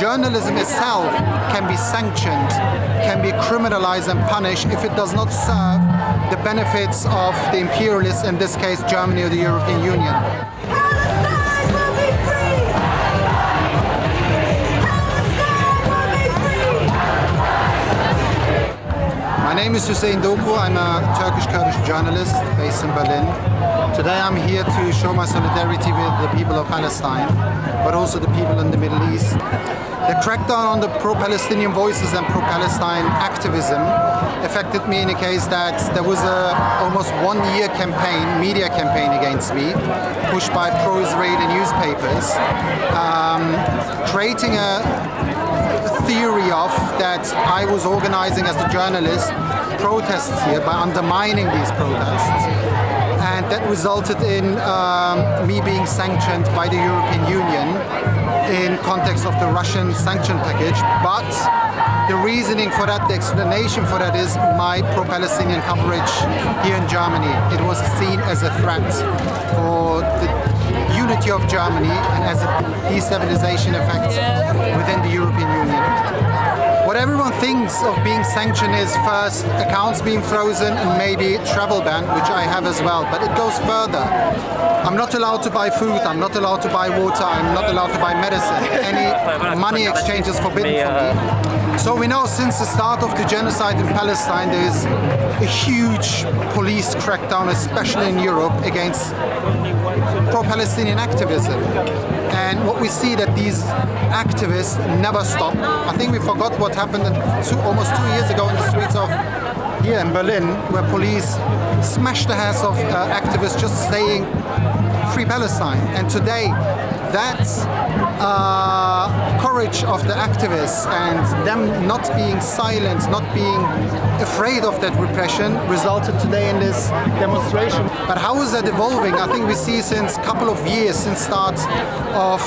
journalism itself can be sanctioned, can be criminalized and punished if it does not serve the benefits of the imperialists, in this case Germany or the European Union. My name is Hüseyin Doğru. I'm a Turkish-Kurdish journalist based in Berlin. Today I'm here to show my solidarity with the people of Palestine, but also the people in the Middle East. The crackdown on the pro-Palestinian voices and pro-Palestine activism affected me in a case that there was a almost 1 year campaign, media campaign against me, pushed by pro-Israeli newspapers, creating a theory of that I was organizing as a journalist protests here by undermining these protests, and that resulted in me being sanctioned by the European Union in context of the Russian sanction package. But the reasoning for that, the explanation for that is my pro-Palestinian coverage here in Germany. It was seen as a threat for the unity of Germany and as a destabilization effect within the European Union. What everyone thinks of being sanctioned is first accounts being frozen and maybe travel ban, which I have as well, but it goes further. I'm not allowed to buy food, I'm not allowed to buy water, I'm not allowed to buy medicine. Any money exchange is forbidden for me. So we know since the start of the genocide in Palestine there is a huge police crackdown, especially in Europe, against pro-Palestinian activism. And what we see that these activists never stop. I think we forgot what happened almost 2 years ago in the streets of here in Berlin, where police smashed the heads of activists just saying Free Palestine. And today, that courage of the activists and them not being silent, not being afraid of that repression resulted today in this demonstration. But how is that evolving? I think we see since a couple of years, since start of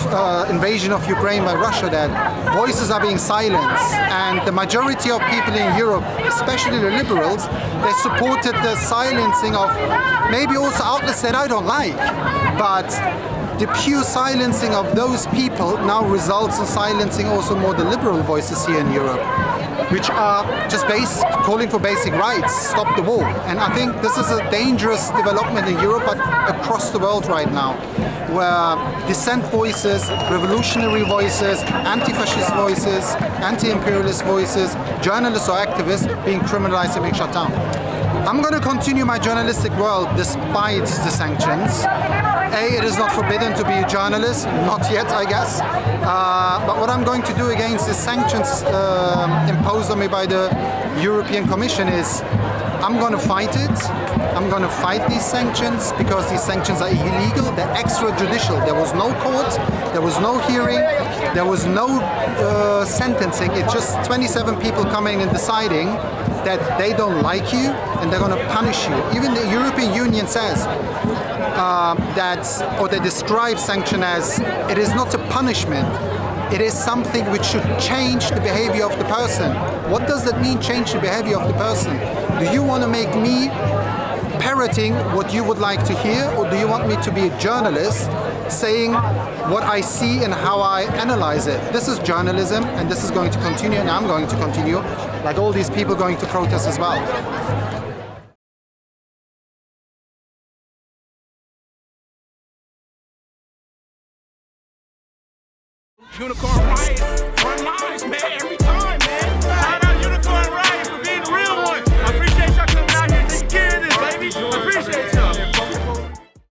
invasion of Ukraine by Russia, that voices are being silenced, and the majority of people in Europe, especially the liberals, they supported the silencing of maybe also outlets that I don't like, but the pure silencing of those people now results in silencing also more the liberal voices here in Europe, which are just calling for basic rights, stop the war. And I think this is a dangerous development in Europe, but across the world right now, where dissent voices, revolutionary voices, anti-fascist voices, anti-imperialist voices, journalists or activists being criminalized and being shut down. I'm going to continue my journalistic world despite the sanctions. It is not forbidden to be a journalist, not yet, I guess. But what I'm going to do against the sanctions imposed on me by the European Commission is I'm going to fight it. I'm going to fight these sanctions because these sanctions are illegal. They're extrajudicial. There was no court, there was no hearing, there was no sentencing. It's just 27 people coming and deciding that they don't like you and they're going to punish you. Even the European Union says they describe sanction as it is not a punishment. It is something which should change the behavior of the person. What does that mean, change the behavior of the person? Do you want to make me parroting what you would like to hear, or do you want me to be a journalist saying what I see and how I analyze it? This is journalism, and this is going to continue, and I'm going to continue, like all these people going to protest as well.